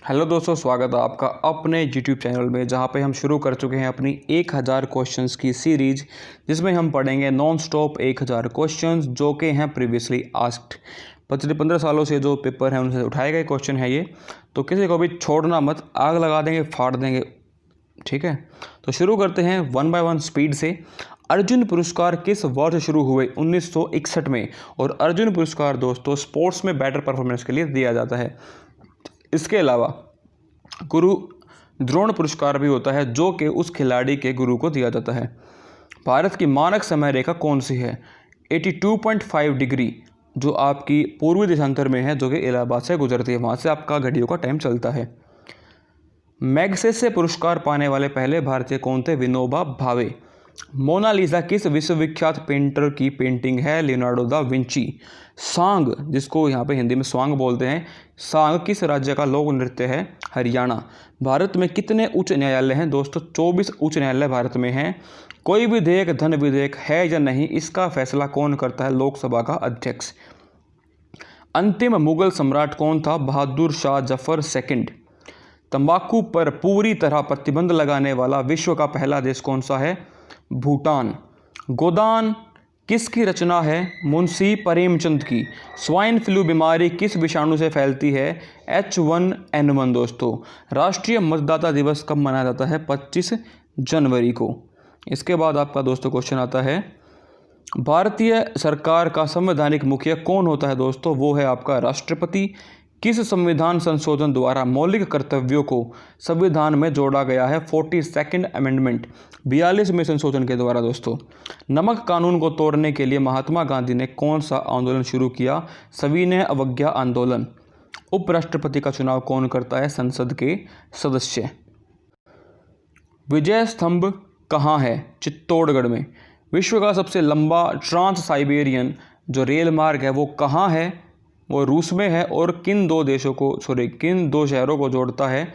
Hello दोस्तों, स्वागत है आपका अपने यूट्यूब चैनल में, जहां पे हम शुरू कर चुके हैं अपनी 1000 क्वेश्चंस की सीरीज, जिसमें हम पढ़ेंगे नॉन स्टॉप 1000 क्वेश्चंस जो कि हैं प्रीवियसली आस्क्ड। पिछले 15 सालों से जो पेपर हैं उनसे उठाए गए क्वेश्चन है ये, तो किसी को भी छोड़ना मत, आग लगा देंगे, फाड़ देंगे। ठीक है, तो शुरू करते हैं 1 बाय 1 स्पीड से। अर्जुन पुरस्कार किस वर्ष शुरू हुए? 1961 में। और अर्जुन पुरस्कार दोस्तों स्पोर्ट्स में बेटर परफॉर्मेंस के लिए दिया जाता है। इसके अलावा गुरु द्रोण पुरस्कार भी होता है, जो कि उस खिलाड़ी के गुरु को दिया जाता है। भारत की मानक समय रेखा कौन सी है? 82.5 डिग्री, जो आपकी पूर्वी देशांतर में है, जो कि इलाहाबाद से गुजरती है, वहाँ से आपका घड़ियों का टाइम चलता है। मैग्सेसे पुरस्कार पाने वाले पहले भारतीय कौन थे? विनोबा भावे। मोनालिसा किस विश्वविख्यात पेंटर की पेंटिंग है? Leonardo da Vinci. सांग, जिसको यहाँ पे हिंदी में स्वांग बोलते हैं, सांग किस राज्य का लोक नृत्य है? हरियाणा। भारत में कितने उच्च न्यायालय हैं? दोस्तों 24 उच्च न्यायालय भारत में हैं। कोई विधेयक धन विधेयक है या नहीं, इसका फैसला कौन करता है? लोकसभा का अध्यक्ष। अंतिम मुगल सम्राट कौन था? बहादुर शाह जफर सेकंड। तंबाकू पर पूरी तरह प्रतिबंध लगाने वाला विश्व का पहला देश कौन सा है? भूटान। गोदान किसकी रचना है? मुंशी प्रेमचंद की। स्वाइन फ्लू बीमारी किस विषाणु से फैलती है? H1N1 दोस्तों। राष्ट्रीय मतदाता दिवस कब मनाया जाता है? 25 जनवरी को। इसके बाद आपका दोस्तों क्वेश्चन आता है, भारतीय सरकार का संवैधानिक मुखिया कौन होता है? दोस्तों वो है आपका राष्ट्रपति। किस संविधान संशोधन द्वारा मौलिक कर्तव्यों को संविधान में जोड़ा गया है? 42nd अमेंडमेंट, 42वें संशोधन के द्वारा। दोस्तों नमक कानून को तोड़ने के लिए महात्मा गांधी ने कौन सा आंदोलन शुरू किया? सविनय अवज्ञा आंदोलन। उपराष्ट्रपति का चुनाव कौन करता है? संसद के सदस्य। विजय स्तंभ कहाँ है? चित्तौड़गढ़ में। विश्व का सबसे लंबा ट्रांस साइबेरियन जो रेल मार्ग है वो कहाँ है? वो रूस में है। और किन दो शहरों को जोड़ता है?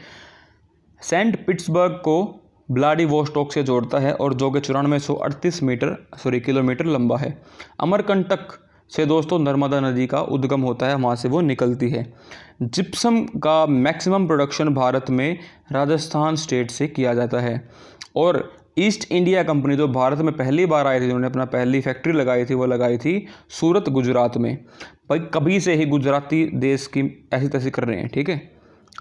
सेंट पीटर्सबर्ग को व्लादिवोस्टोक से जोड़ता है, और जो कि 9438 किलोमीटर लंबा है। अमरकंटक से दोस्तों नर्मदा नदी का उद्गम होता है, वहाँ से वो निकलती है। जिप्सम का मैक्सिमम प्रोडक्शन भारत में राजस्थान स्टेट से किया जाता है। और ईस्ट इंडिया कंपनी जो भारत में पहली बार आई थी, उन्होंने अपना पहली फैक्ट्री लगाई थी, वो लगाई थी सूरत गुजरात में। भाई कभी से ही गुजराती देश की ऐसी तैसी कर रहे हैं। ठीक है,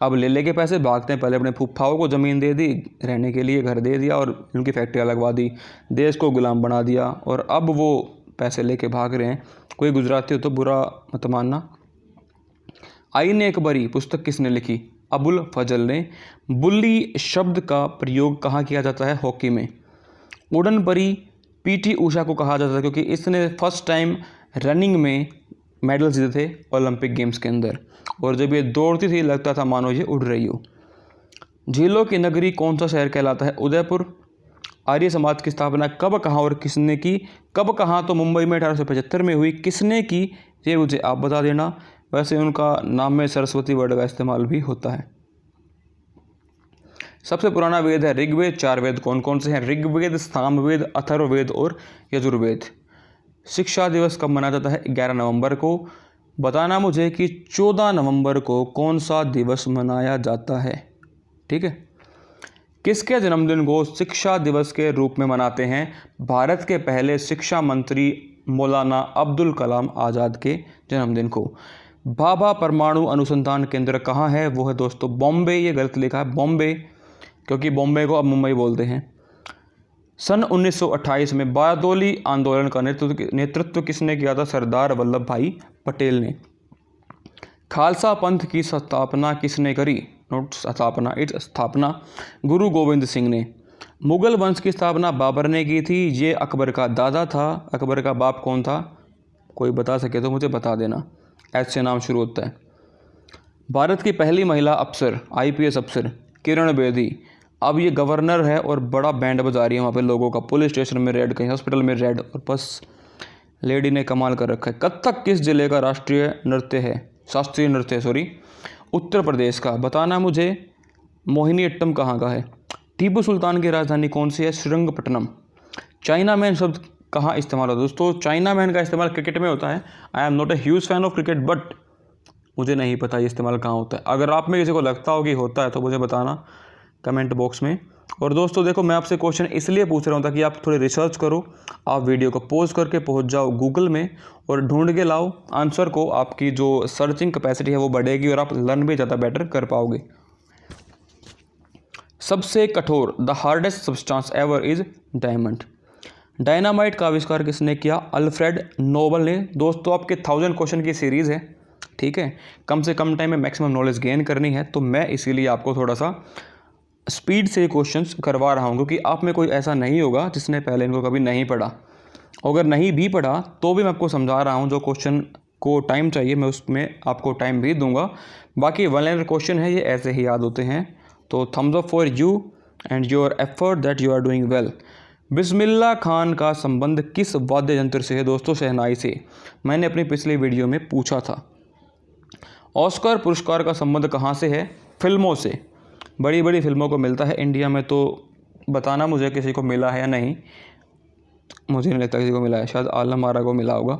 अब ले लेके पैसे भागते हैं। पहले अपने फूफाओं को ज़मीन दे दी, रहने के लिए घर दे दिया, और उनकी फैक्ट्रियाँ लगवा दी, देश को गुलाम बना दिया, और अब वो पैसे लेके भाग रहे हैं। कोई गुजराती हो तो बुरा मत मानना। आईने अकबरी पुस्तक किसने लिखी? अबुल फजल ने। बुल्ली शब्द का प्रयोग कहाँ किया जाता है? हॉकी में। उड़न परी पीटी उषा को कहा जाता है क्योंकि इसने फर्स्ट टाइम रनिंग में मेडल जीते थे ओलंपिक गेम्स के अंदर, और जब ये दौड़ती थी लगता था मानो ये उड़ रही हो। झीलों की नगरी कौन सा शहर कहलाता है? उदयपुर। आर्य समाज की स्थापना कब, कहाँ और किसने की? कब, कहाँ तो मुंबई में 1875 में हुई। किसने की ये मुझे आप बता देना। वैसे उनका नाम में सरस्वती वर्ड का इस्तेमाल भी होता है। सबसे पुराना वेद है ऋग्वेद। 4 वेद कौन कौन से हैं? ऋग्वेद, सामवेद, अथर्ववेद और यजुर्वेद। शिक्षा दिवस कब मनाया जाता है? 11 नवंबर को। बताना मुझे कि 14 नवंबर को कौन सा दिवस मनाया जाता है? ठीक है, किसके जन्मदिन को शिक्षा दिवस के रूप में मनाते हैं? भारत के पहले शिक्षा मंत्री मौलाना अब्दुल कलाम आज़ाद के जन्मदिन को। भाभा परमाणु अनुसंधान केंद्र कहाँ है? वो है दोस्तों बॉम्बे। ये गलत लिखा है बॉम्बे, क्योंकि बॉम्बे को अब मुंबई बोलते हैं। सन 1928 में बारदोली आंदोलन का नेतृत्व किसने किया था? सरदार वल्लभ भाई पटेल ने। खालसा पंथ की स्थापना किसने करी? नोट स्थापना, इट्स स्थापना गुरु गोविंद सिंह ने। मुगल वंश की स्थापना बाबर ने की थी। ये अकबर का दादा था। अकबर का बाप कौन था? कोई बता सके तो मुझे बता देना। ऐसे से नाम शुरू होता है। भारत की पहली महिला अफसर, IPS अफसर किरण बेदी। अब ये गवर्नर है और बड़ा बैंड बजा रही है वहाँ पे लोगों का। पुलिस स्टेशन में रेड, कहीं हॉस्पिटल में रेड, और बस लेडी ने कमाल कर रखा है। कथक किस जिले का राष्ट्रीय नृत्य है? शास्त्रीय नृत्य उत्तर प्रदेश का। बताना मुझे मोहिनीअट्टम कहाँ का है? टीपू सुल्तान की राजधानी कौन सी है? श्रीरंगपट्टनम। चाइना मैन शब्द कहाँ इस्तेमाल होता है? दोस्तों चाइना मैन का इस्तेमाल क्रिकेट में होता है। I am not a huge fan of cricket, but मुझे नहीं पता ये इस्तेमाल कहाँ होता है। अगर आप में किसी को लगता हो कि होता है तो मुझे बताना कमेंट बॉक्स में। और दोस्तों देखो, मैं आपसे क्वेश्चन इसलिए पूछ रहा हूँ ताकि आप थोड़ी रिसर्च करो, आप वीडियो को पॉज करके पहुँच जाओ गूगल में और ढूंढ के लाओ आंसर को। आपकी जो सर्चिंग कैपेसिटी है वो बढ़ेगी और आप लर्न भी ज़्यादा बेटर कर पाओगे। सबसे कठोर, the hardest substance ever is diamond. Dynamite का आविष्कार किसने किया? अल्फ्रेड नोबल ने। दोस्तों आपके 1000 क्वेश्चन की सीरीज़ है, ठीक है, कम से कम टाइम में मैक्सिमम नॉलेज गेन करनी है, तो मैं इसीलिए आपको थोड़ा सा स्पीड से क्वेश्चंस करवा रहा हूँ, क्योंकि आप में कोई ऐसा नहीं होगा जिसने पहले इनको कभी नहीं पढ़ा। अगर नहीं भी पढ़ा तो भी मैं आपको समझा रहा हूँ, जो क्वेश्चन को टाइम चाहिए मैं उसमें आपको टाइम भी दूंगा। बाकी 1 लाइनर क्वेश्चन है, ये ऐसे ही याद होते हैं। तो thumbs up for you and your effort that you are doing well. Bismillah Khan का संबंध किस वाद्य यंत्र से है? दोस्तों शहनाई से। मैंने अपनी पिछली वीडियो में पूछा था। ऑस्कर पुरस्कार का संबंध कहाँ से है? फिल्मों से। बड़ी बड़ी फिल्मों को मिलता है इंडिया में, तो बताना मुझे किसी को मिला है या नहीं। मुझे नहीं लगता किसी को मिला है, शायद आलम आरा को मिला होगा।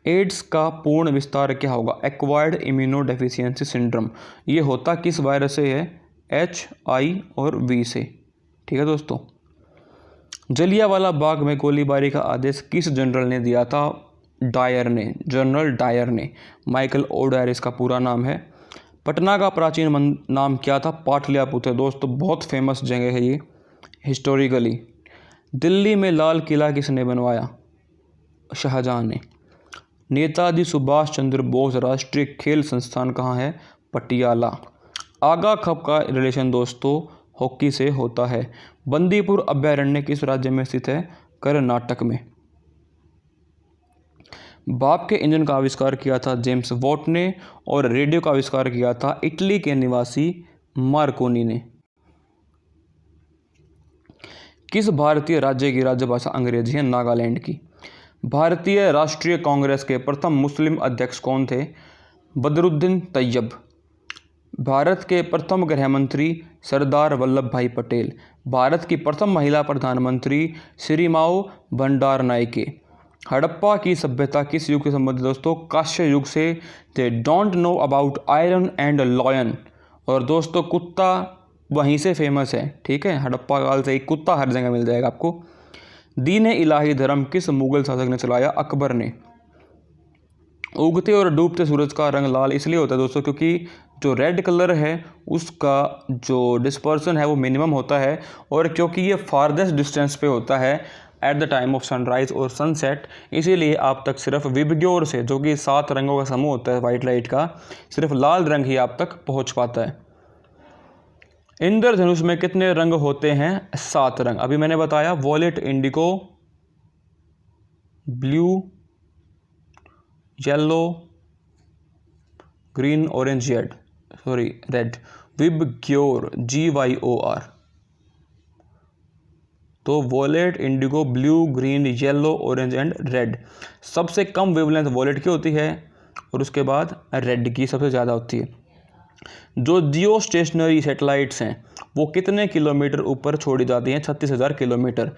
एड्स का पूर्ण विस्तार क्या होगा? Acquired immuno deficiency syndrome. ये होता किस वायरस से है? HI और V से। ठीक है दोस्तों। जलियांवाला बाग में गोलीबारी का आदेश किस जनरल ने दिया था? डायर ने, जनरल डायर ने। माइकल ओडायर इसका पूरा नाम है। पटना का प्राचीन नाम क्या था? पाटलिपुत्र। दोस्तों बहुत फेमस जगह है ये हिस्टोरिकली। दिल्ली में लाल किला किसने बनवाया? शाहजहां ने। नेताजी सुभाष चंद्र बोस राष्ट्रीय खेल संस्थान कहाँ है? पटियाला। आगा खप का रिलेशन दोस्तों हॉकी से होता है। बंदीपुर अभयारण्य किस राज्य में स्थित है? कर्नाटक में। भाप के इंजन का आविष्कार किया था जेम्स वॉट ने, और रेडियो का आविष्कार किया था इटली के निवासी मार्कोनी ने। किस भारतीय राज्य की राज्यभाषा अंग्रेजी है? नागालैंड की। भारतीय राष्ट्रीय कांग्रेस के प्रथम मुस्लिम अध्यक्ष कौन थे? बदरुद्दीन तैयब। भारत के प्रथम गृह मंत्री सरदार वल्लभ भाई पटेल। भारत की प्रथम महिला प्रधानमंत्री श्रीमाओ भंडारनायके। हड़प्पा की सभ्यता किस युग से संबंधित? दोस्तों कांस्य युग से। They don't know about iron and lion. और दोस्तों कुत्ता वहीं से फेमस है, ठीक है, हड़प्पा काल से एक कुत्ता हर जगह मिल जाएगा आपको। दीन इलाही धर्म किस मुगल शासक ने चलाया? अकबर ने। उगते और डूबते सूरज का रंग लाल इसलिए होता है दोस्तों क्योंकि जो रेड कलर है उसका जो डिस्पर्सन है वो मिनिमम होता है, और क्योंकि ये फारदेस्ट डिस्टेंस पे होता है at the time of sunrise और सनसेट, इसीलिए आप तक सिर्फ विबग्योर से, जो कि 7 रंगों का समूह होता है वाइट लाइट का, सिर्फ लाल रंग ही आप तक पहुंच पाता है। इंद्रधनुष में कितने रंग होते हैं? 7 रंग। अभी मैंने बताया wallet, Indigo, blue, yellow, green, orange, red. VIBGYOR, GYOR। तो wallet, Indigo, blue, green, yellow, orange and red. सबसे कम वेवलेंथ वॉलेट की होती है और उसके बाद रेड की सबसे ज़्यादा होती है। जो जियो स्टेशनरी सैटेलाइट्स हैं वो कितने किलोमीटर ऊपर छोड़ी जाती हैं? 36,000 किलोमीटर।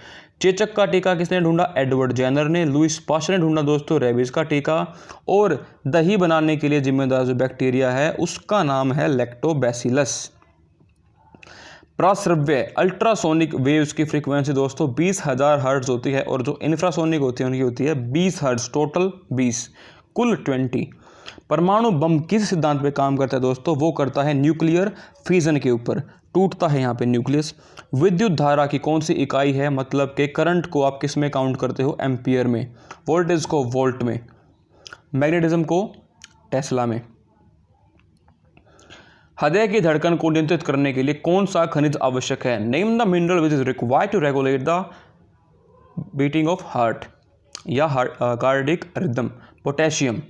चेचक का टीका किसने ढूंढा? एडवर्ड जेनर ने। लुइस पास्चर ने ढूंढा दोस्तों रेबीज का टीका। और दही बनाने के लिए जिम्मेदार जो बैक्टीरिया है उसका नाम है लैक्टोबैसिलस। प्रस्रव्य अल्ट्रासोनिक वेव्स की फ्रीक्वेंसी दोस्तों 20,000 हर्ट्ज होती है, और जो इंफ्रासोनिक होती है उनकी होती है 20 हर्ट्ज, टोटल 20, कुल 20। परमाणु बम किस सिद्धांत पे काम करता है दोस्तों? वो करता है न्यूक्लियर फिजन के ऊपर, टूटता है यहाँ पे न्यूक्लियस। विद्युत धारा की कौन सी इकाई है, मतलब कि करंट को आप किस में काउंट करते हो? एम्पियर में। वोल्टेज को वोल्ट में। मैग्नेटिज्म को टेस्ला में। हृदय की धड़कन को नियंत्रित करने के लिए कौन सा खनिज आवश्यक है? Name the mineral which is required to regulate the beating of heart या कार्डिक रिदम। पोटेशियम।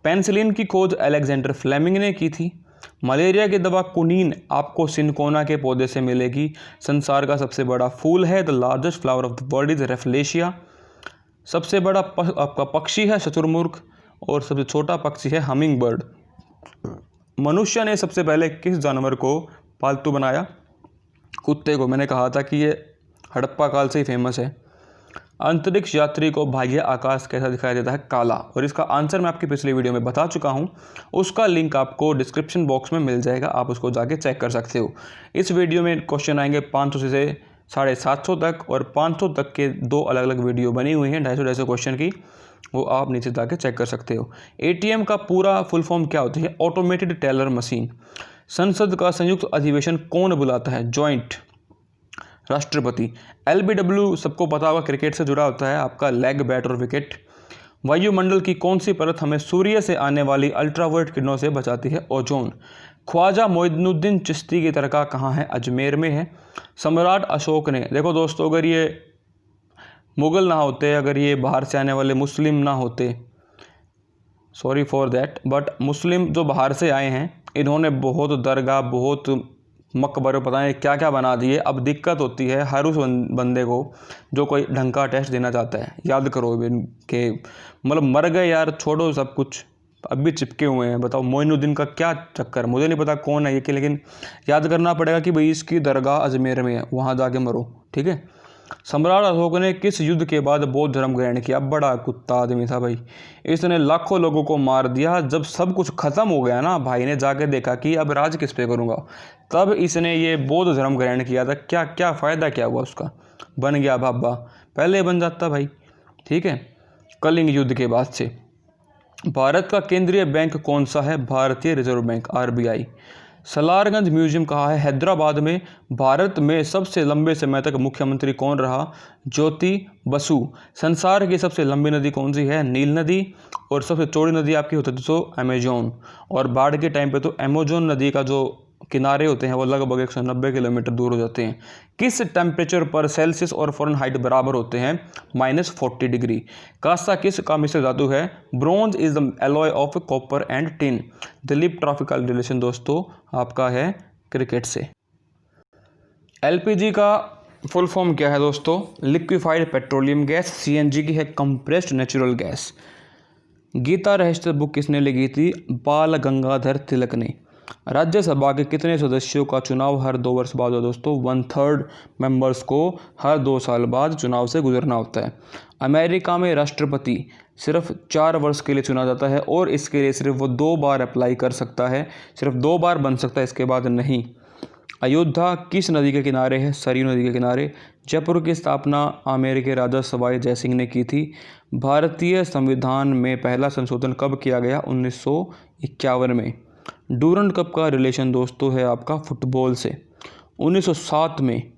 पेनिसिलिन की खोज अलेक्जेंडर फ्लेमिंग ने की थी। मलेरिया की दवा कुनीन आपको सिनकोना के पौधे से मिलेगी। संसार का सबसे बड़ा फूल है the largest flower of the world is rafflesia. सबसे बड़ा आपका पक्षी है शुतुरमुर्ग, और सबसे छोटा पक्षी है हमिंग बर्ड। मनुष्य ने सबसे पहले किस जानवर को पालतू बनाया? कुत्ते को। मैंने कहा था कि ये हड़प्पा काल से ही फेमस है। अंतरिक्ष यात्री को बाह्य आकाश कैसा दिखाई देता है? काला। और इसका आंसर मैं आपकी पिछली वीडियो में बता चुका हूं, उसका लिंक आपको डिस्क्रिप्शन बॉक्स में मिल जाएगा, आप उसको जाके चेक कर सकते हो। इस वीडियो में क्वेश्चन आएंगे 500 से 750 तक, और 500 तक के 2 अलग अलग वीडियो बनी हुई हैं 250 क्वेश्चन की, वो आप नीचे जाके चेक कर सकते हो। एटीएम का पूरा फुल फॉर्म क्या होती है? Automated teller machine. संसद का संयुक्त अधिवेशन कौन बुलाता है? जॉइंट, राष्ट्रपति। LBW सबको पता होगा, क्रिकेट से जुड़ा होता है, आपका लेग, बैट और विकेट। वायुमंडल की कौन सी परत हमें सूर्य से आने वाली अल्ट्रावायलेट किरणों से बचाती है? ओजोन। ख्वाजा मोइनुद्दीन चिश्ती की दरगाह कहाँ है? अजमेर में है। सम्राट अशोक ने, देखो दोस्तों, अगर ये मुग़ल ना होते, अगर ये बाहर से आने वाले मुस्लिम ना होते, sorry for that, but Muslim जो बाहर से आए हैं, इन्होंने बहुत दरगाह, बहुत मकबरे, पता नहीं क्या क्या बना दिए। अब दिक्कत होती है हर उस बंदे को जो कोई ढंग का टेस्ट देना चाहता है। याद करो के, मतलब मर गए यार, छोड़ो सब कुछ, अब भी चिपके हुए हैं। बताओ मोइनुद्दीन का क्या चक्कर, मुझे नहीं पता कौन है ये, कि लेकिन याद करना पड़ेगा कि भाई इसकी दरगाह अजमेर में है, वहाँ जाके मरो, ठीक है। सम्राट अशोक ने किस युद्ध के बाद बौद्ध धर्म ग्रहण किया? बड़ा कुत्ता आदमी था भाई, इसने लाखों लोगों को मार दिया। जब सब कुछ खत्म हो गया ना, भाई ने जाके देखा कि अब राज किस पे करूँगा, तब इसने ये बौद्ध धर्म ग्रहण किया था। क्या क्या फ़ायदा क्या हुआ उसका? बन गया बाबा, पहले बन जाता भाई, ठीक है। कलिंग युद्ध के बाद से। भारत का केंद्रीय बैंक कौन सा है? भारतीय reserve bank, RBI। Salarganj museum कहाँ है? हैदराबाद में। भारत में सबसे लंबे समय तक मुख्यमंत्री कौन रहा? ज्योति बसु। संसार की सबसे लंबी नदी कौन सी है? नील नदी। और सबसे चौड़ी नदी आपकी होती है तो अमेजोन। और बाढ़ के टाइम पे तो अमेजोन नदी का जो किनारे होते हैं वो लगभग 190 किलोमीटर दूर हो जाते हैं। किस टेम्परेचर पर सेल्सियस और फ़ारेनहाइट बराबर होते हैं? -40 डिग्री। कांसा किस का मिश्र धातु है? Bronze is the alloy of copper and tin. Dilip trophy का रिलेशन दोस्तों आपका है क्रिकेट से। LPG का फुल फॉर्म क्या है दोस्तों? Liquefied petroleum gas. CNG की है कंप्रेस्ड नेचुरल गैस। गीता रहस्य बुक किसने लिखी थी? बाल गंगाधर तिलक ने। राज्यसभा के कितने सदस्यों का चुनाव हर 2 वर्ष बाद होता है दोस्तों? 1/3 मेंबर्स को हर 2 साल बाद चुनाव से गुजरना होता है। अमेरिका में राष्ट्रपति सिर्फ 4 वर्ष के लिए चुना जाता है, और इसके लिए सिर्फ वो 2 बार अप्लाई कर सकता है, सिर्फ 2 बार बन सकता है, इसके बाद नहीं। अयोध्या किस नदी के किनारे है? सरयू नदी के किनारे। जयपुर की स्थापना आमेर के राजा सवाई जयसिंह ने की थी। भारतीय संविधान में पहला संशोधन कब किया गया? 1951 में। डूरंड कप का रिलेशन दोस्तों है आपका फुटबॉल से। 1907 में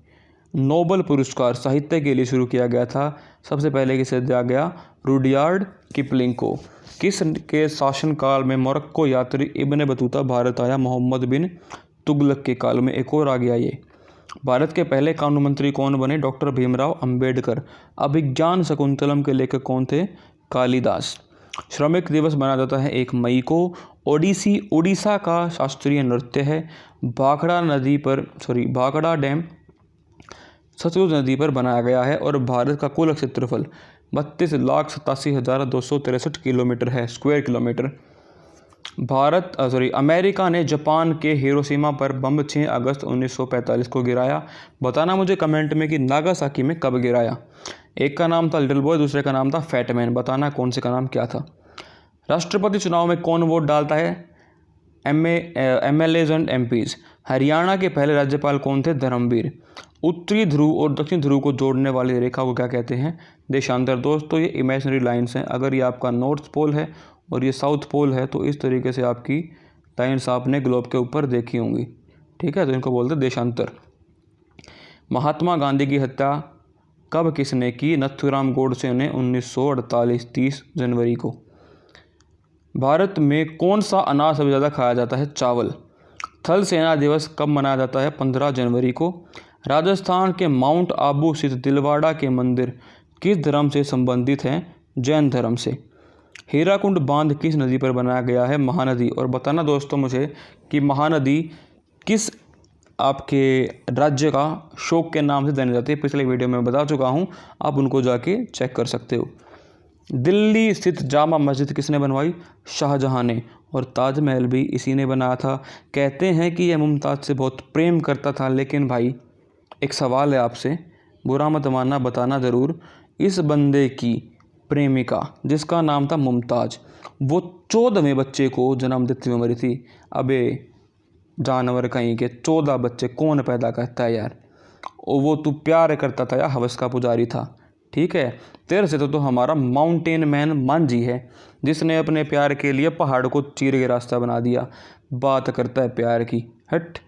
नोबेल पुरस्कार साहित्य के लिए शुरू किया गया था। सबसे पहले किसे दिया गया? रुडयार्ड किपलिंग को। किस के शासनकाल में मोरक्को यात्री इब्न बतूता भारत आया? मोहम्मद बिन तुगलक के काल में। एक और आ गया ये। भारत के पहले कानून मंत्री कौन बने? डॉक्टर भीमराव अंबेडकर। अभिज्ञान शकुंतलम के लेखक कौन थे? कालिदास। श्रमिक दिवस मनाया जाता है 1 मई को। ओडिसी उड़ीसा का शास्त्रीय नृत्य है। भाखड़ा डैम सतलुज नदी पर बनाया गया है, और भारत का कुल क्षेत्रफल 32,87,263 किलोमीटर है, स्क्वायर किलोमीटर। अमेरिका ने जापान के हिरोशिमा पर बम 6 अगस्त 1945 को गिराया। बताना मुझे कमेंट में कि नागासाकी में कब गिराया। एक का नाम था लिटिल बॉय, दूसरे का नाम था फैट मैन। बताना कौन से का नाम क्या था। राष्ट्रपति चुनाव में कौन वोट डालता है? MLAs and MPs। हरियाणा के पहले राज्यपाल कौन थे? धर्मवीर। उत्तरी ध्रुव और दक्षिण ध्रुव को जोड़ने वाली रेखा को क्या कहते हैं? देशांतर। दोस्तों ये इमेजिनरी लाइन्स हैं। अगर ये आपका नॉर्थ पोल है और ये साउथ पोल है, तो इस तरीके से आपकी लाइन्स आपने ग्लोब के ऊपर देखी होंगी, ठीक है, तो इनको बोलते हैं देशांतर। महात्मा गांधी की हत्या कब किसने की? नथुराम गोडसे ने 1948 30 जनवरी को। भारत में कौन सा अनाज सबसे ज़्यादा खाया जाता है? चावल। थल सेना दिवस कब मनाया जाता है? 15 जनवरी को। राजस्थान के माउंट आबू स्थित दिलवाड़ा के मंदिर किस धर्म से संबंधित हैं? जैन धर्म से। हीराकुंड बांध किस नदी पर बनाया गया है? महानदी। और बताना दोस्तों मुझे कि महानदी किस आपके राज्य का शोक के नाम से जानी जाती है? पिछले वीडियो में बता चुका हूँ, आप उनको जाके चेक कर सकते हो। दिल्ली स्थित जामा मस्जिद किसने बनवाई? शाहजहां ने। और ताजमहल भी इसी ने बनाया था। कहते हैं कि यह मुमताज़ से बहुत प्रेम करता था, लेकिन भाई एक सवाल है आपसे, बुरा मत मानना, बताना ज़रूर, इस बंदे की प्रेमिका जिसका नाम था मुमताज, वो 14वें बच्चे को जन्म देते हुए मरी थी। अबे जानवर कहीं के 14 बच्चे कौन पैदा करता है यार। और वो तू प्यार करता था या हवस का पुजारी था। ठीक है, तेरे से तो हमारा माउंटेन मैन मांझी है, जिसने अपने प्यार के लिए पहाड़ को चीर के रास्ता बना दिया। बात करता है प्यार की, हट।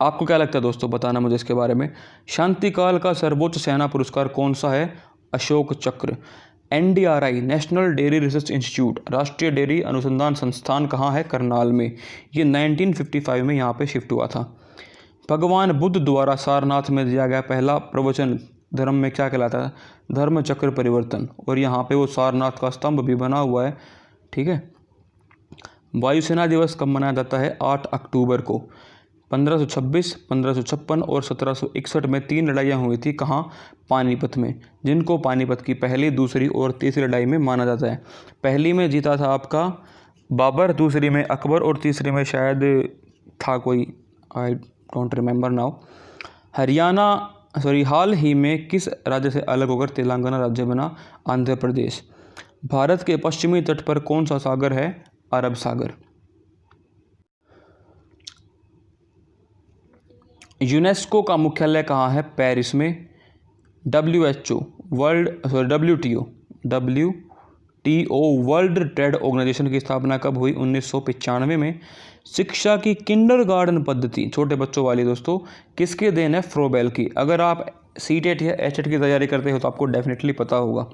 आपको क्या लगता है दोस्तों, बताना मुझे इसके बारे में। शांतिकाल का सर्वोच्च सेना पुरस्कार कौन सा है? अशोक चक्र। NDRI national dairy research institute, राष्ट्रीय डेयरी अनुसंधान संस्थान कहाँ है? करनाल में। ये 1955 में यहाँ पे शिफ्ट हुआ था। भगवान बुद्ध द्वारा सारनाथ में दिया गया पहला प्रवचन धर्म में क्या कहलाता है? धर्म चक्र परिवर्तन। और यहाँ पे वो सारनाथ का स्तंभ भी बना हुआ है। ठीक है। वायुसेना दिवस कब मनाया जाता है? 8 अक्टूबर को। 1526, 1556 और 1761 में 3 लड़ाइयाँ हुई थी। कहाँ? पानीपत में, जिनको पानीपत की पहली, दूसरी और तीसरी लड़ाई में माना जाता है। पहली में जीता था आपका बाबर, दूसरी में अकबर और तीसरी में शायद था कोई, आई डोंट रिमेंबर नाउ। हाल ही में किस राज्य से अलग होकर तेलंगाना राज्य बना? आंध्र प्रदेश। भारत के पश्चिमी तट पर कौन सा सागर है? अरब सागर। यूनेस्को का मुख्यालय कहाँ है? पेरिस में। WTO वर्ल्ड ट्रेड ऑर्गेनाइजेशन की स्थापना कब हुई? 1995 में। शिक्षा की किंडरगार्टन पद्धति, छोटे बच्चों वाली दोस्तों, किसके देन है? फ्रोबेल की। अगर आप CTET या HTET की तैयारी करते हो तो आपको डेफिनेटली पता होगा।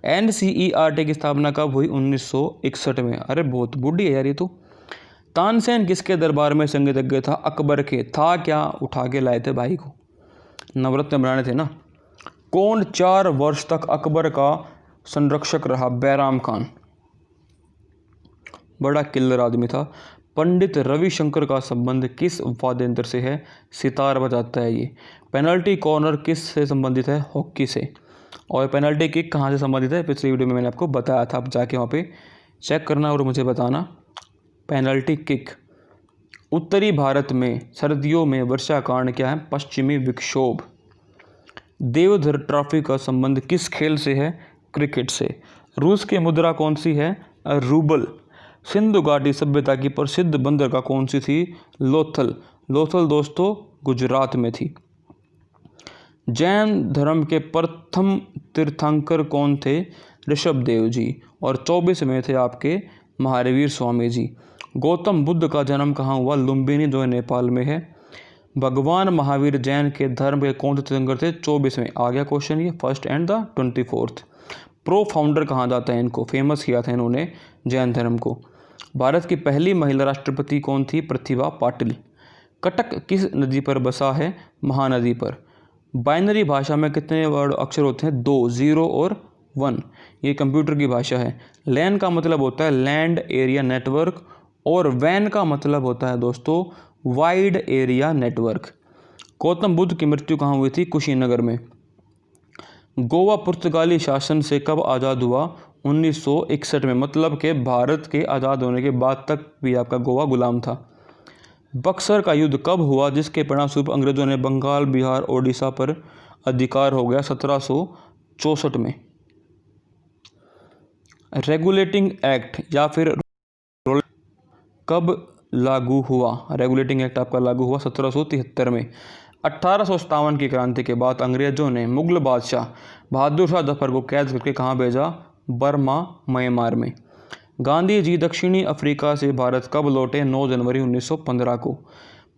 NCERT की स्थापना कब हुई? 1961 में। अरे बहुत बूढ़ी है यार ये तो। तानसेन किसके दरबार में संगीतज्ञ था? अकबर के। था क्या? उठा के लाए थे भाई को, नवरत्न बनाने थे ना। कौन 4 वर्ष तक अकबर का संरक्षक रहा? बैराम खान। बड़ा किल्लर आदमी था। पंडित रविशंकर का संबंध किस वाद्य यंत्र से है? सितार बजाता है ये। पेनल्टी कॉर्नर किस से संबंधित है? हॉकी से। और पेनल्टी किक कहाँ से संबंधित है? पिछली वीडियो में मैंने आपको बताया था, आप जाके वहाँ पे चेक करना और मुझे बताना। Penalty kick. उत्तरी भारत में सर्दियों में वर्षा कारण क्या है? पश्चिमी विक्षोभ। देवधर ट्रॉफी का संबंध किस खेल से है? क्रिकेट से। रूस की मुद्रा कौन सी है? रूबल। सिंधु घाटी सभ्यता की प्रसिद्ध बंदरगाह कौन सी थी? लोथल। लोथल दोस्तों गुजरात में थी। जैन धर्म के प्रथम तीर्थंकर कौन थे? ऋषभदेव जी। और 24 में थे आपके महावीर स्वामी जी। गौतम बुद्ध का जन्म कहाँ हुआ? लुम्बिनी, जो नेपाल में है। भगवान महावीर जैन के धर्म के कौन से तीर्थंकर थे? 24 में। आ गया क्वेश्चन ये, first and the 24th। Pro founder कहा जाता है इनको? फेमस किया था इन्होंने जैन धर्म को। भारत की पहली महिला राष्ट्रपति कौन थी? प्रतिभा पाटिल। कटक किस नदी पर बसा है? महानदी पर। बाइनरी भाषा में कितने वर्ड अक्षर होते हैं? 2, 0 और 1। ये कंप्यूटर की भाषा है। लैन का मतलब होता है लैंड एरिया नेटवर्क, और वैन का मतलब होता है दोस्तों wide area network. Gautam Buddha की मृत्यु कहाँ हुई थी? कुशीनगर में। गोवा पुर्तगाली शासन से कब आज़ाद हुआ? 1961 में। मतलब कि भारत के आज़ाद होने के बाद तक भी आपका गोवा गुलाम था। बक्सर का युद्ध कब हुआ, जिसके परिणामस्वरूप अंग्रेजों ने बंगाल, बिहार, ओडिशा पर अधिकार हो गया? 1764 में। रेगुलेटिंग एक्ट या फिर कब लागू हुआ? रेगुलेटिंग एक्ट आपका लागू हुआ 1773 में। 1857 की क्रांति के बाद अंग्रेजों ने मुगल बादशाह बहादुर शाह जफर को कैद करके कहाँ भेजा? बर्मा, म्यांमार में। गांधी जी दक्षिणी अफ्रीका से भारत कब लौटे? 9 जनवरी 1915 को।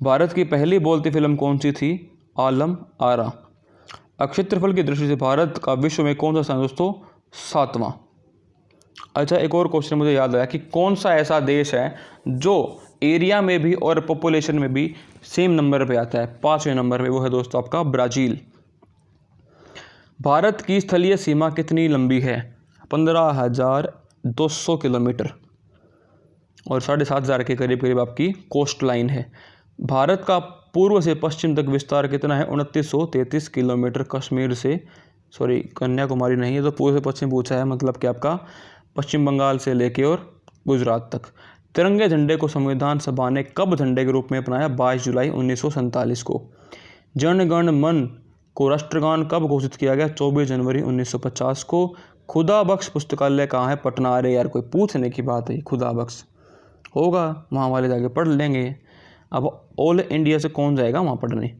भारत की पहली बोलती फिल्म कौन सी थी? आलम आरा। क्षेत्रफल की दृष्टि से भारत का विश्व में कौन सा स्थान दोस्तों? 7वां। अच्छा, एक और क्वेश्चन मुझे याद आया कि कौन सा ऐसा देश है जो एरिया में भी और पॉपुलेशन में भी सेम नंबर पे आता है? 5वें नंबर पे। वो है दोस्तों आपका ब्राज़ील। भारत की स्थलीय सीमा कितनी लंबी है? 15,200 किलोमीटर और 7,500 के करीब करीब आपकी कोस्ट लाइन है। भारत का पूर्व से पश्चिम तक विस्तार कितना है? 2933 किलोमीटर। कश्मीर से, सॉरी कन्याकुमारी नहीं है, तो पूर्व से पश्चिम पूछा है, मतलब कि आपका पश्चिम बंगाल से लेके और गुजरात तक। तिरंगे झंडे को संविधान सभा ने कब झंडे के रूप में अपनाया? 22 जुलाई 1947 को। जन गण मन को राष्ट्रगान कब घोषित किया गया? 24 जनवरी 1950 को। खुदा बख्श पुस्तकालय कहाँ है? पटना। अरे यार कोई पूछने की बात है, खुदा बख्श होगा, वहाँ वाले जाके पढ़ लेंगे। अब ऑल इंडिया से कौन जाएगा वहाँ पढ़ने?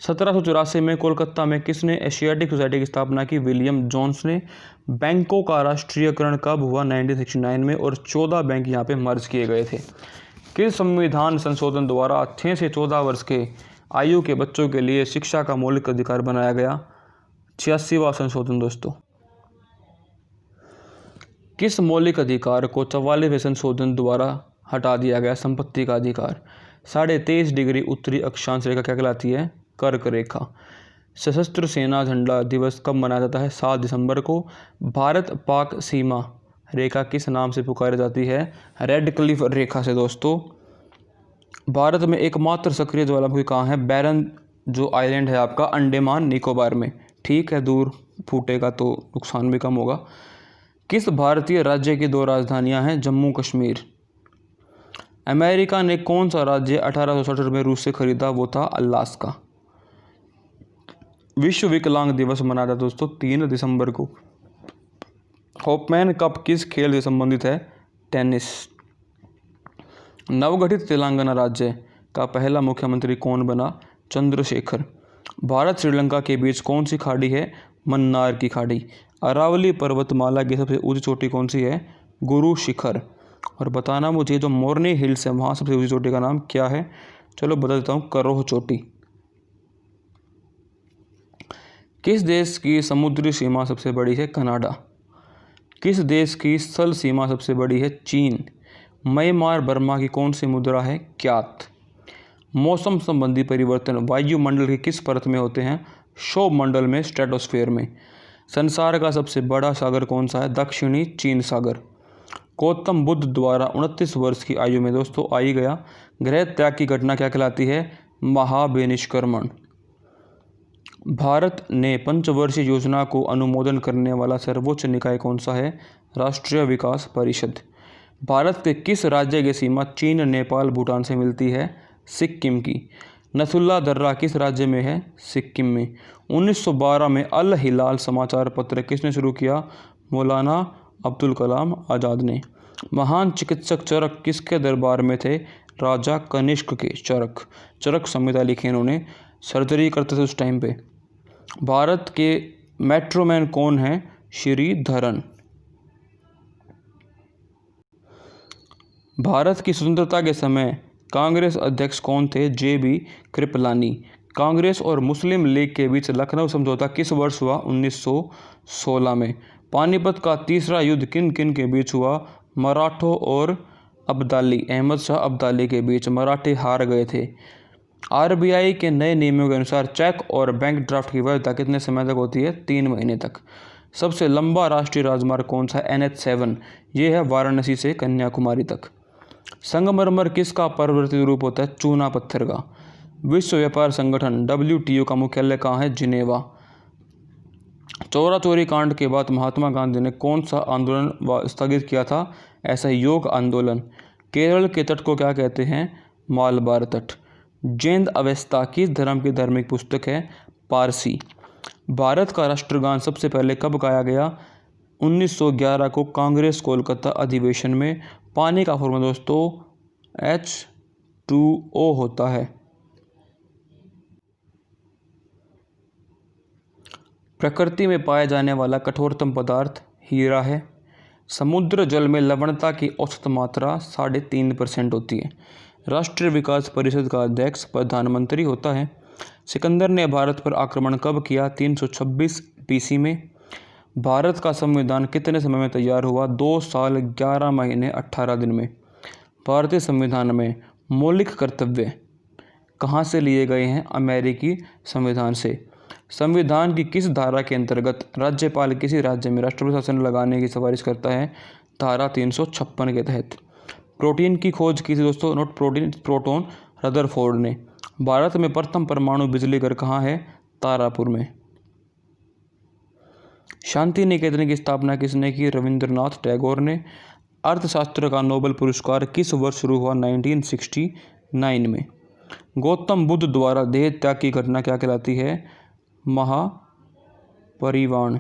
1784 में कोलकाता में किसने एशियाटिक सोसाइटी की स्थापना की? विलियम जोन्स ने। बैंकों का राष्ट्रीयकरण कब हुआ? 1969 में, और 14 बैंक यहाँ पे मर्ज किए गए थे। किस संविधान संशोधन द्वारा 6 से 14 वर्ष के आयु के बच्चों के लिए शिक्षा का मौलिक अधिकार बनाया गया? 86वां संशोधन दोस्तों। किस मौलिक अधिकार को 44वें संशोधन द्वारा हटा दिया गया? संपत्ति का अधिकार। 23.5 डिग्री उत्तरी अक्षांश रेखा क्या कहलाती है? कर्क रेखा। सशस्त्र सेना झंडा दिवस कब मनाया जाता है? 7 दिसंबर को। भारत पाक सीमा रेखा किस नाम से पुकारी जाती है? रेड क्लिफ रेखा से दोस्तों। भारत में एकमात्र सक्रिय ज्वालामुखी कहाँ है? बैरन जो आइलैंड है आपका अंडमान निकोबार में। ठीक है, दूर फूटेगा तो नुकसान भी कम होगा। किस भारतीय राज्य की 2 राजधानियां हैं? जम्मू कश्मीर। अमेरिका ने कौन सा राज्य 1867 में रूस से खरीदा? वो था अलास्का। विश्व विकलांग दिवस मनाया जाता है दोस्तों 3 दिसंबर को। होपमैन कप किस खेल से संबंधित है? टेनिस। नवगठित तेलंगाना राज्य का पहला मुख्यमंत्री कौन बना? चंद्रशेखर। भारत श्रीलंका के बीच कौन सी खाड़ी है? मन्नार की खाड़ी। अरावली पर्वतमाला की सबसे ऊंची चोटी कौन सी है? गुरु शिखर। और बताना मुझे जो मोरनी हिल्स है वहाँ सबसे ऊंची चोटी का नाम क्या है? चलो बता देता हूँ, करोह चोटी। किस देश की समुद्री सीमा सबसे बड़ी है? कनाडा। किस देश की स्थल सीमा सबसे बड़ी है? चीन। म्यांमार बर्मा की कौन सी मुद्रा है? क्यात। मौसम संबंधी परिवर्तन वायुमंडल की किस परत में होते हैं? क्षोभ मंडल में, स्ट्रेटोस्फेयर में। संसार का सबसे बड़ा सागर कौन सा है? दक्षिणी चीन सागर। गौतम बुद्ध द्वारा 29 वर्ष की आयु में दोस्तों आई गया गृह त्याग की घटना क्या कहलाती है? महाबेनिष्क्रमण। भारत ने पंचवर्षीय योजना को अनुमोदन करने वाला सर्वोच्च निकाय कौन सा है? राष्ट्रीय विकास परिषद। भारत के किस राज्य की सीमा चीन, नेपाल, भूटान से मिलती है? सिक्किम की। नथुल्ला दर्रा किस राज्य में है? सिक्किम में। 1912 में अल हिलाल समाचार पत्र किसने शुरू किया? मौलाना अब्दुल कलाम आज़ाद ने। महान चिकित्सक चरक किसके दरबार में थे? राजा कनिष्क के। चरक संहिता लिखी इन्होंने, सर्जरी करते थे उस टाइम पे। भारत के मेट्रोमैन कौन है? श्रीधरन। भारत की स्वतंत्रता के समय कांग्रेस अध्यक्ष कौन थे? JB कृपलानी। कांग्रेस और मुस्लिम लीग के बीच लखनऊ समझौता किस वर्ष हुआ? 1916 में। पानीपत का तीसरा युद्ध किन किन के बीच हुआ? मराठों और अब्दाली, अहमद शाह अब्दाली के बीच। मराठे हार गए थे। RBI के नए नियमों के अनुसार चेक और बैंक ड्राफ्ट की वैधता कितने समय तक होती है? 3 महीने तक। सबसे लंबा राष्ट्रीय राजमार्ग कौन सा है? NH7। ये है वाराणसी से कन्याकुमारी तक। संगमरमर किसका परिवर्तित रूप होता है? चूना पत्थर का। विश्व व्यापार संगठन WTO का मुख्यालय कहाँ है? जिनेवा। चौरा चोरी कांड के बाद महात्मा गांधी ने कौन सा आंदोलन स्थगित किया था? असहयोग आंदोलन। केरल के तट को क्या कहते हैं? मालबार तट। जैन अवेस्ता किस धर्म की धार्मिक पुस्तक है? पारसी। भारत का राष्ट्रगान सबसे पहले कब गाया गया? 1911 को कांग्रेस कोलकाता अधिवेशन में। पानी का फॉर्मूला दोस्तों H2O होता है। प्रकृति में पाया जाने वाला कठोरतम पदार्थ हीरा है। समुद्र जल में लवणता की औसत मात्रा 3.5% होती है। राष्ट्रीय विकास परिषद का अध्यक्ष प्रधानमंत्री होता है। सिकंदर ने भारत पर आक्रमण कब किया? 326 BC में। भारत का संविधान कितने समय में तैयार हुआ? 2 साल 11 महीने 18 दिन में। भारतीय संविधान में मौलिक कर्तव्य कहाँ से लिए गए हैं? अमेरिकी संविधान से। संविधान की किस धारा के अंतर्गत राज्यपाल किसी राज्य में राष्ट्रपति शासन लगाने की सिफारिश करता है? धारा 356 के तहत। प्रोटीन की खोज की थी दोस्तों, नोट प्रोटीन, प्रोटॉन रदरफोर्ड ने। भारत में प्रथम परमाणु बिजली घर कहाँ है? तारापुर में। शांति निकेतन की स्थापना किसने की? रविंद्रनाथ टैगोर ने। अर्थशास्त्र का नोबेल पुरस्कार किस वर्ष शुरू हुआ? 1969 में। गौतम बुद्ध द्वारा देह त्याग की घटना क्या कहलाती है? महापरिनिर्वाण।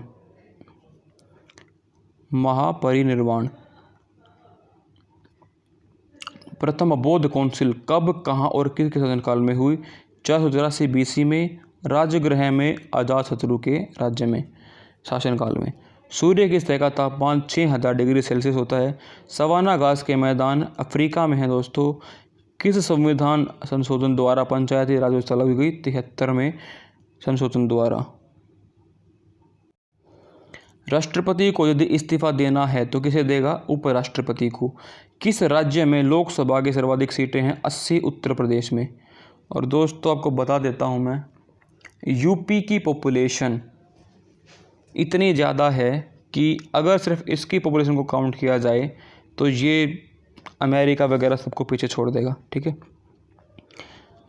प्रथम बौद्ध काउंसिल कब, कहाँ और किसके शासनकाल में हुई? 483 BC में, राजगृह में, अजातशत्रु के राज्य में शासनकाल में। सूर्य की सतह का तापमान 6000 डिग्री सेल्सियस होता है। सवाना घास के मैदान अफ्रीका में है दोस्तों। किस संविधान संशोधन द्वारा पंचायती राज व्यवस्था लागू हुई? 73वें संशोधन द्वारा। राष्ट्रपति को यदि इस्तीफा देना है तो किसे देगा? उपराष्ट्रपति को। किस राज्य में लोकसभा की सर्वाधिक सीटें हैं? 80 उत्तर प्रदेश में। और दोस्तों आपको बता देता हूं मैं, यूपी की पॉपुलेशन इतनी ज़्यादा है कि अगर सिर्फ इसकी पॉपुलेशन को काउंट किया जाए तो ये अमेरिका वगैरह सबको पीछे छोड़ देगा। ठीक है।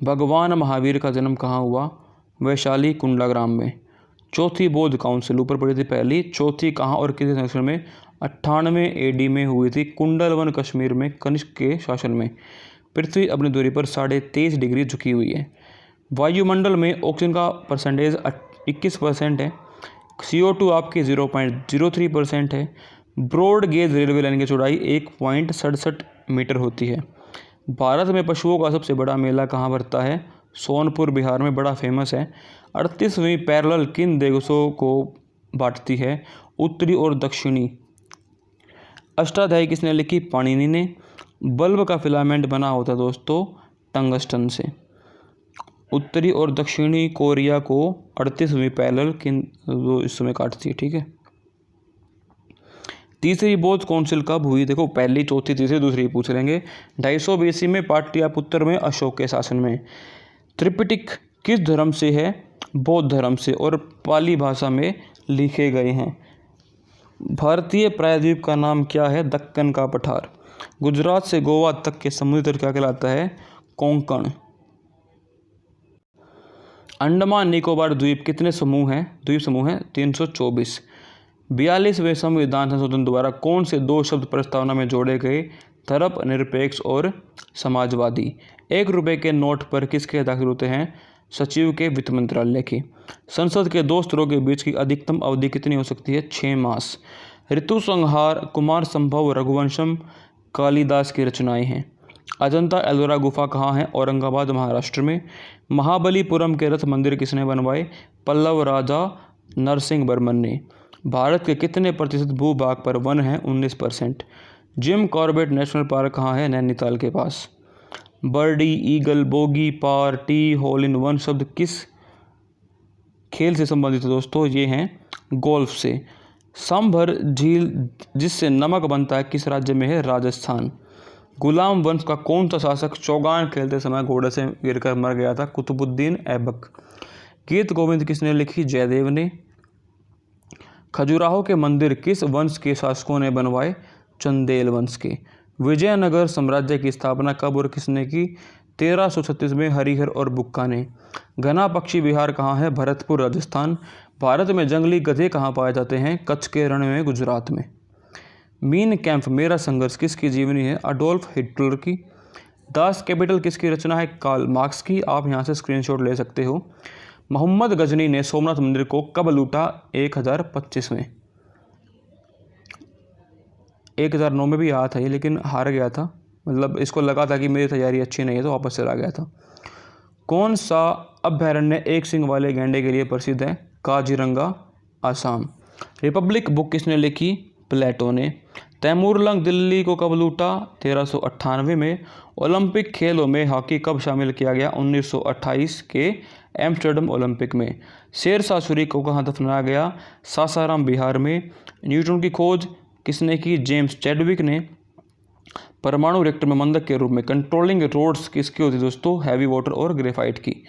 भगवान महावीर का जन्म कहाँ हुआ? वैशाली कुंडलाग्राम में। चौथी बौद्ध काउंसिल ऊपर पड़ी थी पहली, चौथी कहाँ और किस संवत्सर में? 98 AD में हुई थी, कुंडलवन कश्मीर में, कनिष्क के शासन में। पृथ्वी अपनी दूरी पर 23.5 डिग्री झुकी हुई है। वायुमंडल में ऑक्सीजन का परसेंटेज 21% है। CO2 आपकी 0.03% है। ब्रॉड गेज रेलवे लाइन की चौड़ाई 1.67 मीटर होती है। भारत में पशुओं का सबसे बड़ा मेला कहाँ भरता है? सोनपुर बिहार में, बड़ा फेमस है। 38वीं पैरेलल किन देशों को बांटती है? उत्तरी और दक्षिणी। अष्टाध्यायी किसने लिखी? पाणिनि ने। बल्ब का फिलामेंट बना होता है दोस्तों टंगस्टन से। उत्तरी और दक्षिणी कोरिया को 38वीं पैरेलल किन इस समय काटती है। ठीक है। तीसरी बौद्ध काउंसिल कब हुई? देखो पहली, चौथी, तीसरी, दूसरी पूछ लेंगे। 250 BC में, पाटलिपुत्र में, अशोक के शासन में। त्रिपिटक किस धर्म से है? बौद्ध धर्म से, और पाली भाषा में लिखे गए हैं। भारतीय प्रायद्वीप का नाम क्या है? दक्कन का पठार। गुजरात से गोवा तक के समुद्री तट क्या कहलाता है? कोंकण। अंडमान निकोबार द्वीप कितने समूह हैं? द्वीप समूह हैं 324। 42वें संविधान संशोधन द्वारा कौन से 2 शब्द प्रस्तावना में जोड़े गए? धर्मनिरपेक्ष और समाजवादी। 1 रुपये के नोट पर किसके हस्ताक्षर होते हैं? सचिव के, वित्त मंत्रालय के। संसद के 2 स्तरों के बीच की अधिकतम अवधि कितनी हो सकती है? 6 मास। ऋतु संहार, कुमार संभव, रघुवंशम कालिदास की रचनाएं हैं। अजंता एलोरा गुफा कहाँ है? औरंगाबाद महाराष्ट्र में। महाबलीपुरम के रथ मंदिर किसने बनवाए? पल्लव राजा नरसिंह वर्मन ने। भारत के कितने प्रतिशत भूभाग पर वन है? 19%। जिम कॉर्बेट नेशनल पार्क कहाँ है? नैनीताल के पास। Birdie, eagle, bogey, par, tee, hole in one शब्द किस खेल से संबंधित है दोस्तों? ये हैं गोल्फ से। सांभर झील जिससे नमक बनता है किस राज्य में है? राजस्थान। गुलाम वंश का कौन सा शासक चौगान खेलते समय घोड़े से गिरकर मर गया था? कुतुबुद्दीन ऐबक। गीत गोविंद किसने लिखी? जयदेव ने। खजुराहो के मंदिर किस वंश के शासकों ने बनवाए? चंदेल वंश के। विजयनगर साम्राज्य की स्थापना कब और किसने की? 1336 में हरिहर और बुक्का ने। घना पक्षी विहार कहाँ है? भरतपुर राजस्थान। भारत में जंगली गधे कहाँ पाए जाते हैं? कच्छ के रण में, गुजरात में। मीन कैंप मेरा संघर्ष किसकी जीवनी है? अडोल्फ हिटलर की। दास कैपिटल किसकी रचना है? कार्ल मार्क्स की। आप यहाँ से स्क्रीनशॉट ले सकते हो। मोहम्मद गजनी ने सोमनाथ मंदिर को कब लूटा? 1025 में। 1009 में भी आया था ये, लेकिन हार गया था। मतलब इसको लगा था कि मेरी तैयारी अच्छी नहीं है तो वापस चला गया था। कौन सा अभयारण्य एक सिंग वाले गैंडे के लिए प्रसिद्ध है? काजीरंगा, आसाम। रिपब्लिक बुक किसने लिखी? प्लेटो ने। तैमूरलंग दिल्ली को कब लूटा? 1398 में। ओलंपिक खेलों में हॉकी कब शामिल किया गया? 1928 के एम्स्टर्डम ओलंपिक में। शेरशाह सूरी को कहाँ दफनाया गया? सासाराम बिहार में। न्यूटन की खोज किसने की? जेम्स चैडविक ने। परमाणु रिएक्टर में मंदक के रूप में कंट्रोलिंग रोड्स किसकी होती है दोस्तों? हैवी वाटर और ग्रेफाइट की।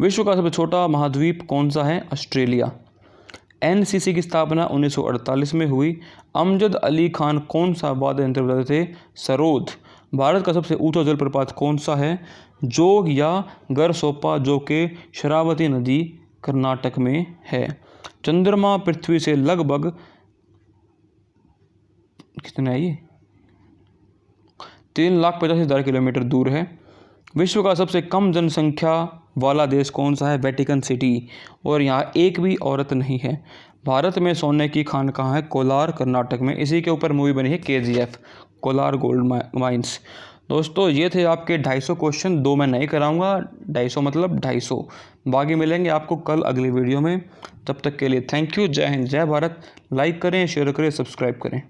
विश्व का सबसे छोटा महाद्वीप कौन सा है? ऑस्ट्रेलिया। NCC की स्थापना 1948 में हुई। अमजद अली खान कौन सा वाद्य यंत्र बजाते थे? सरोद। भारत का सबसे ऊंचा जलप्रपात कौन सा है? जोग या गरसोपा, जो कि शरावती नदी कर्नाटक में है। चंद्रमा पृथ्वी से लगभग कितना है ये? 3,85,000 किलोमीटर दूर है। विश्व का सबसे कम जनसंख्या वाला देश कौन सा है? Vatican city. और यहाँ एक भी औरत नहीं है। भारत में सोने की खान कहाँ है? कोलार, कर्नाटक में। इसी के ऊपर मूवी बनी है KGF, कोलार गोल्ड माइंस। दोस्तों ये थे आपके 250 क्वेश्चन। 2 मैं नहीं कराऊंगा, 250 मतलब 250। बाकी मिलेंगे आपको कल अगली वीडियो में। तब तक के लिए थैंक यू। जय हिंद, जय भारत। लाइक करें, शेयर करें, सब्सक्राइब करें।